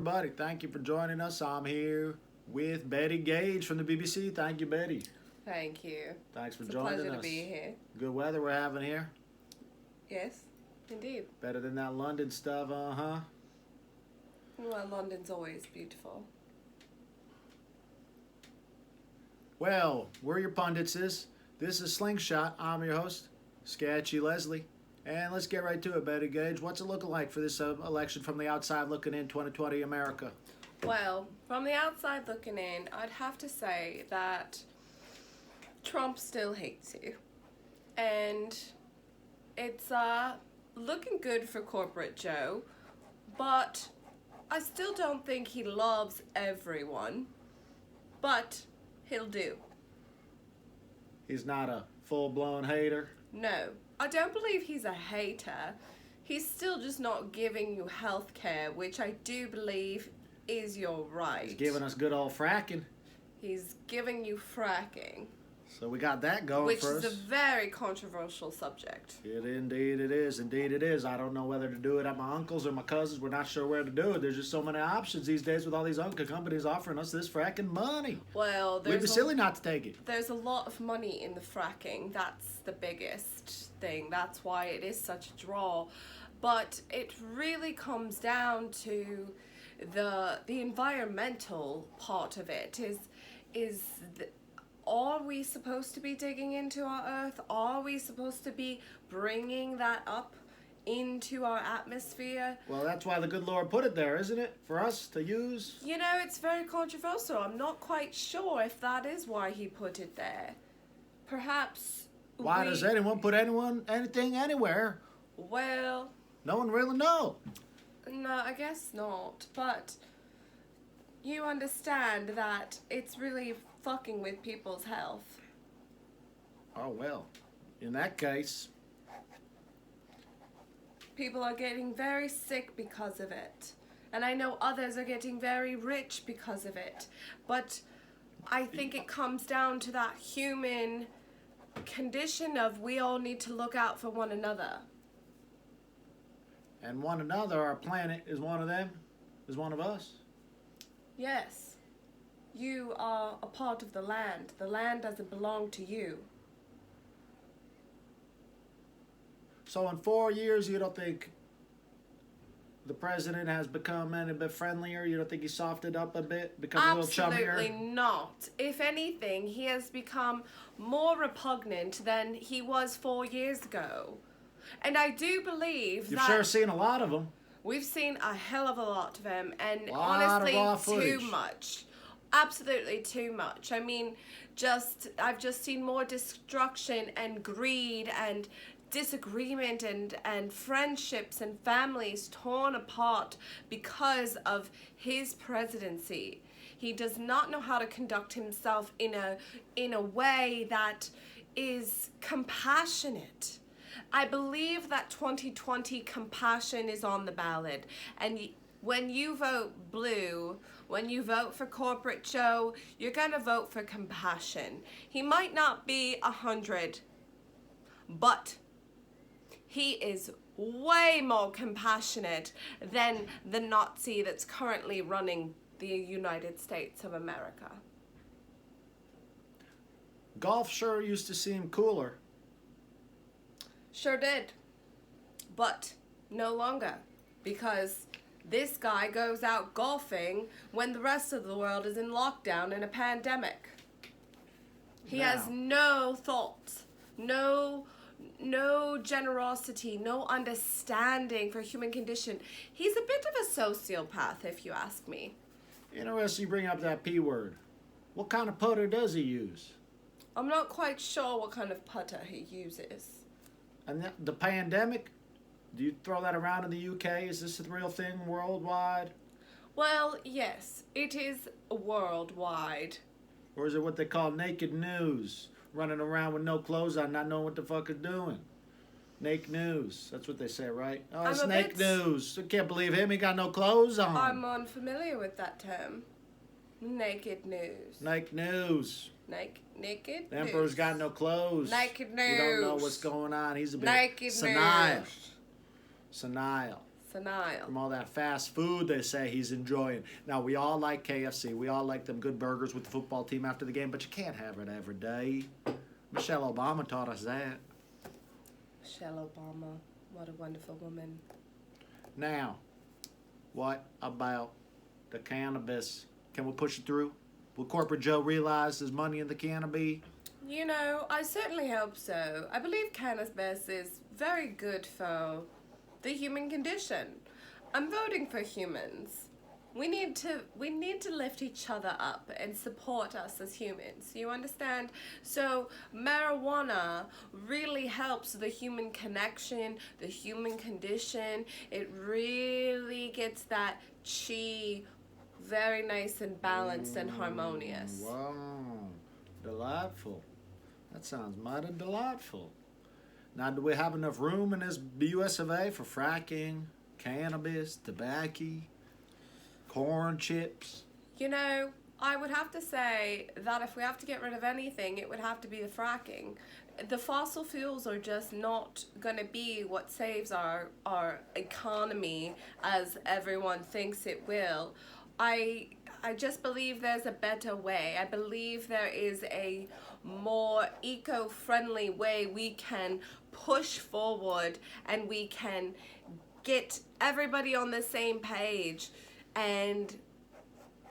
Everybody, thank you for joining us. I'm here with Betty Gage from the BBC. Thank you, Betty. Thank you. Thanks for It's a joining pleasure us. to be here. Good weather we're having here. Yes, indeed. Better than that London stuff, uh-huh. Well, London's always beautiful. Well, we're your Punditzes. This is Slingshot. I'm your host, Sketchy Leslie. And let's get right to it, Betty Gage. What's it looking like for this election from the outside looking in 2020 America? Well, from the outside looking in, I'd have to say that Trump still hates you. And it's looking good for corporate Joe, but I still don't think he loves everyone, but he'll do. He's not a full-blown hater. No, I don't believe he's a hater. He's still just not giving you health care, which I do believe is your right. He's giving us good old fracking. He's giving you fracking. So we got that going which for us. Is a very controversial subject. Indeed it is. Indeed it is. I don't know whether to do it at my uncle's or my cousin's. We're not sure where to do it. There's just so many options these days with all these uncle companies offering us this fracking money. Well, we'd be silly not to take it. There's a lot of money in the fracking. That's the biggest thing. That's why it is such a draw. But it really comes down to the environmental part of it. Are we supposed to be digging into our earth? Are we supposed to be bringing that up into our atmosphere? Well, that's why the good Lord put it there, isn't it? For us to use? You know, it's very controversial. I'm not quite sure if that is why he put it there. Perhaps... Why does anyone put anything anywhere? Well... No one really knows. No, I guess not. But you understand that it's really fucking with people's health. Oh, well. In that case... People are getting very sick because of it. And I know others are getting very rich because of it. But I think it comes down to that human condition of we all need to look out for one another. And one another, our planet, is one of them? Is one of us? Yes. You are a part of the land. The land doesn't belong to you. So in 4 years, you don't think the president has become any bit friendlier? You don't think he softened up a bit? Become a little chummier? Absolutely not. If anything, he has become more repugnant than he was 4 years ago. And I do believe You've sure seen a lot of them. We've seen a hell of a lot of them, and honestly, too much. Absolutely too much. I mean, I've just seen more destruction and greed and disagreement and friendships and families torn apart because of his presidency. He does not know how to conduct himself in a way that is compassionate. I believe that 2020 compassion is on the ballot, and when you vote blue, when you vote for corporate Joe, you're gonna vote for compassion. He might not be 100, but he is way more compassionate than the Nazi that's currently running the United States of America. Golf sure used to seem cooler. Sure did, but no longer, because this guy goes out golfing when the rest of the world is in lockdown in a pandemic. He has no thoughts, no generosity, no understanding for human condition. He's a bit of a sociopath, if you ask me. Interesting you bring up that P word. What kind of putter does he use? I'm not quite sure what kind of putter he uses. And the pandemic, do you throw that around in the UK? Is this a real thing worldwide? Well, yes, it is worldwide. Or is it what they call naked news? Running around with no clothes on, not knowing what the fuck is doing. Naked news. That's what they say, right? Oh, it's naked news. I can't believe him. He got no clothes on. I'm unfamiliar with that term. Naked news. Naked news. Naked The Emperor's got no clothes. Naked news. You don't know what's going on. He's a bit naked senile. News. Senile. Senile. From all that fast food they say he's enjoying. Now, we all like KFC. We all like them good burgers with the football team after the game, but you can't have it every day. Michelle Obama taught us that. Michelle Obama. What a wonderful woman. Now, what about the cannabis? Can we push it through? Will Corporate Joe realize there's money in the cannabis? You know, I certainly hope so. I believe cannabis is very good for the human condition. I'm voting for humans. We need to lift each other up and support us as humans. You understand? So marijuana really helps the human connection, the human condition. It really gets that chi very nice and balanced and harmonious. Wow, delightful. That sounds mighty delightful. Now, do we have enough room in this US of A for fracking, cannabis, tobacco, corn chips? You know, I would have to say that if we have to get rid of anything, it would have to be the fracking. The fossil fuels are just not going to be what saves our economy as everyone thinks it will. I just believe there's a better way. I believe there is a more eco-friendly way we can push forward and we can get everybody on the same page and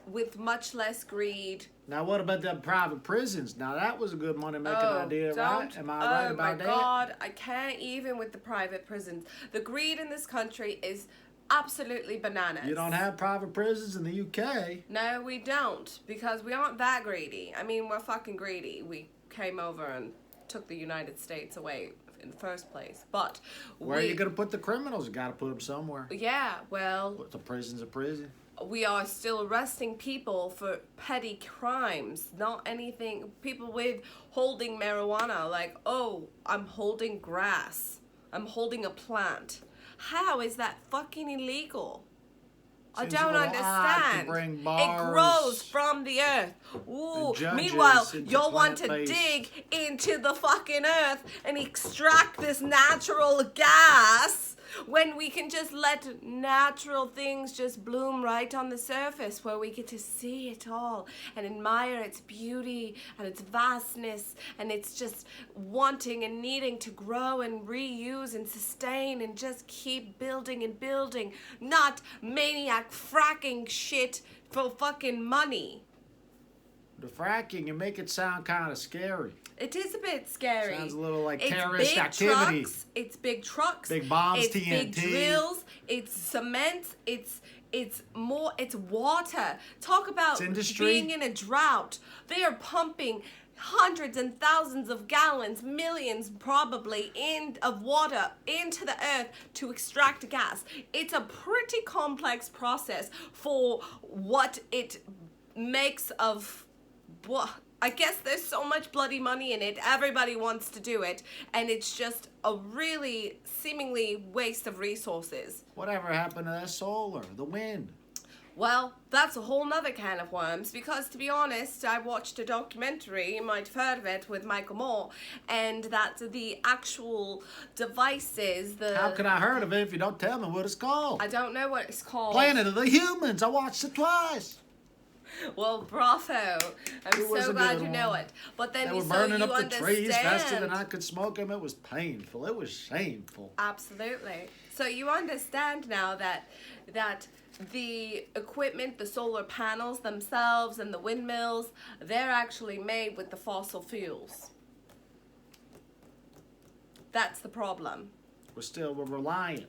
with much less greed. Now, what about the private prisons? Now, that was a good money-making idea, right? Am I right about that? Oh, my God. I can't even with the private prisons. The greed in this country is absolutely bananas. You don't have private prisons in the UK. No, we don't, because we aren't that greedy. I mean, we're fucking greedy. We came over and took the United States away in the first place. But where are you going to put the criminals? You got to put them somewhere. Yeah, well, The prison's a prison. We are still arresting people for petty crimes, not anything. People with holding marijuana, like, oh, I'm holding grass. I'm holding a plant. How is that fucking illegal? I don't understand. It grows from the earth. Ooh. Meanwhile, you'll want to dig into the fucking earth and extract this natural gas when we can just let natural things just bloom right on the surface where we get to see it all and admire its beauty and its vastness and it's just wanting and needing to grow and reuse and sustain and just keep building and building, not maniac fracking shit for fucking money. The fracking, you make it sound kind of scary. It is a bit scary. Sounds a little like terrorist activity. It's big trucks. Big bombs, it's TNT. Big drills. It's cement. It's water. Talk about being in a drought. They are pumping hundreds and thousands of gallons, millions probably, of water into the earth to extract gas. It's a pretty complex process for what it makes of. I guess there's so much bloody money in it. Everybody wants to do it. And it's just a really seemingly waste of resources. Whatever happened to that solar, the wind? Well, that's a whole nother can of worms because, to be honest, I watched a documentary, you might have heard of it, with Michael Moore, and that the actual devices, How could I heard of it if you don't tell me what it's called? I don't know what it's called. Planet of the Humans. I watched it twice. Well, bravo. I'm so glad you know it. But then they were burning up the trees faster than I could smoke them. It was painful. It was shameful. Absolutely. So you understand now that the equipment, the solar panels themselves and the windmills, they're actually made with the fossil fuels. That's the problem. We're reliant.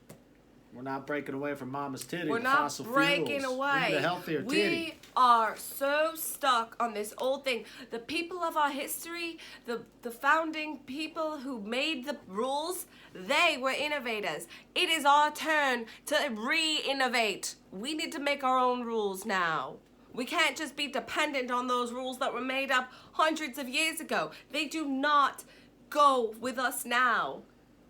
We're not breaking away from mama's titty. We're not breaking away. We need a healthier titty. We are so stuck on this old thing. The people of our history, the founding people who made the rules, they were innovators. It is our turn to re-innovate. We need to make our own rules now. We can't just be dependent on those rules that were made up hundreds of years ago. They do not go with us now.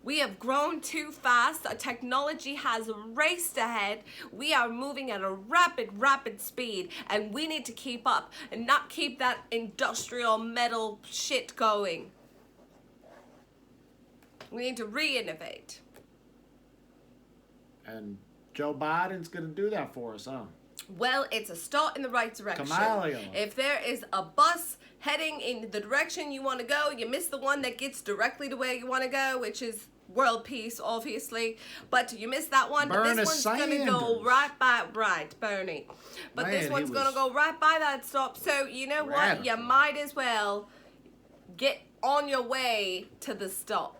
We have grown too fast. Our technology has raced ahead. We are moving at a rapid speed, and we need to keep up and not keep that industrial metal shit going. We need to re-innovate. And Joe Biden's going to do that for us, huh? Well, it's a start in the right direction. Kamala. If there is a bus heading in the direction you want to go, you miss the one that gets directly to where you want to go, which is world peace, obviously. But you miss that one. But this one's going to go right by, Bernie. But Man, this one's going to go right by that stop. So you know what? You might as well get on your way to the stop.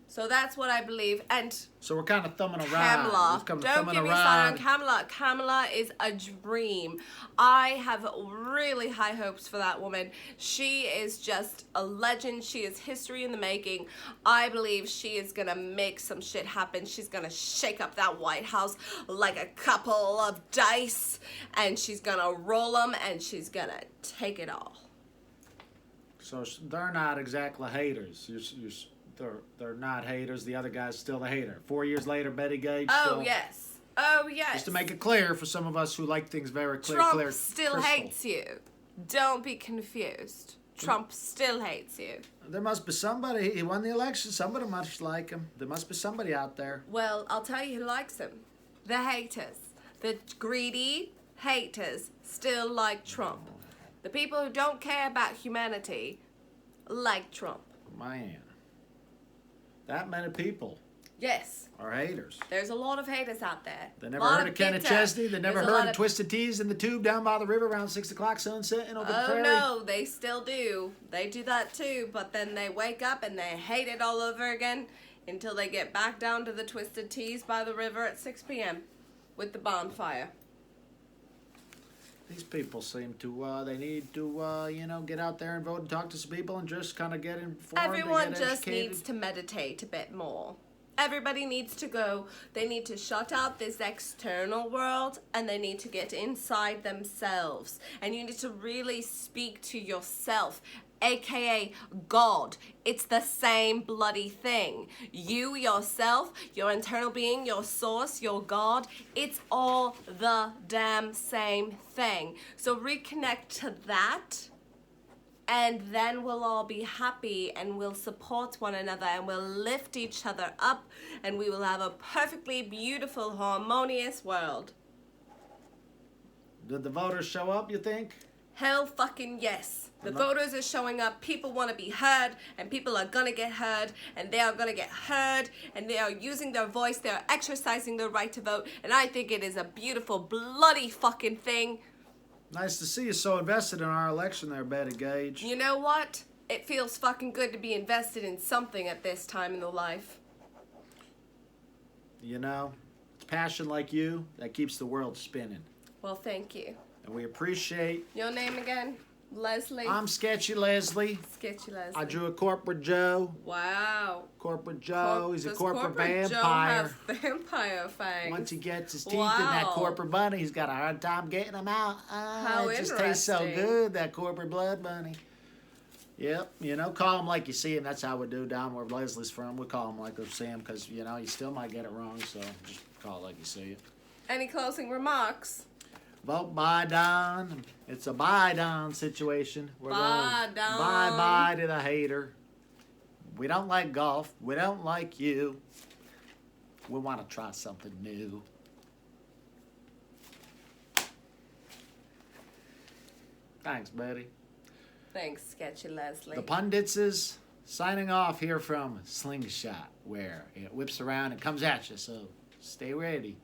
So that's what I believe. And so we're kind of thumbing around. Kamala, don't get me started on Kamala. Kamala is a dream. I have really high hopes for that woman. She is just a legend. She is history in the making. I believe she is going to make some shit happen. She's going to shake up that White House like a couple of dice. And she's going to roll them and she's going to take it all. So they're not exactly haters. They're not haters. The other guy's still the hater. 4 years later, Betty Gage. Oh, yes. Oh, yes. Just to make it clear for some of us who like things very clear. Trump still hates you. Don't be confused. Trump still hates you. There must be somebody. He won the election. Somebody must like him. There must be somebody out there. Well, I'll tell you who likes him. The haters. The greedy haters still like Trump. The people who don't care about humanity like Trump. Man. That many people. Yes. Are haters. There's a lot of haters out there. They never heard of Kenneth Chesney. They never heard of Twisted Teas in the tube down by the river around 6 o'clock sunset and over the prairie. Oh, no. They still do. They do that too. But then they wake up and they hate it all over again until they get back down to the Twisted Teas by the river at 6 p.m. with the bonfire. These people seem to, they need to, get out there and vote and talk to some people and just kind of get informed. Everyone just needs to meditate a bit more. Everybody needs to go. They need to shut out this external world and they need to get inside themselves. And you need to really speak to yourself, aka God. It's the same bloody thing. You, yourself, your internal being, your source, your God, it's all the damn same thing. So reconnect to that and then we'll all be happy and we'll support one another and we'll lift each other up and we will have a perfectly beautiful, harmonious world. Did the voters show up, you think? Hell fucking yes. The voters are showing up. People want to be heard and people are going to get heard and they are going to get heard and they are using their voice. They are exercising their right to vote and I think it is a beautiful bloody fucking thing. Nice to see you so invested in our election there, Betty Gage. You know what? It feels fucking good to be invested in something at this time in the life. You know, it's passion like you that keeps the world spinning. Well, thank you. And we appreciate... Your name again? Leslie? I'm Sketchy Leslie. Sketchy Leslie. I drew a corporate Joe. Wow. Corporate Joe. He's a corporate vampire. vampire. Joe have vampire fangs? Once he gets his teeth in that corporate bunny, he's got a hard time getting them out. How it just tastes so good, that corporate blood bunny. Yep, call him like you see him. That's how we do down where Leslie's from. We call him like we see him because, you still might get it wrong, so just call it like you see it. Any closing remarks? Vote bye, Don. It's a bye, Don situation. We're bye, going Don. Bye-bye to the hater. We don't like golf. We don't like you. We want to try something new. Thanks, Betty. Thanks, Sketchy Leslie. The Punditzes signing off here from Slingshot, where it whips around and comes at you, so stay ready.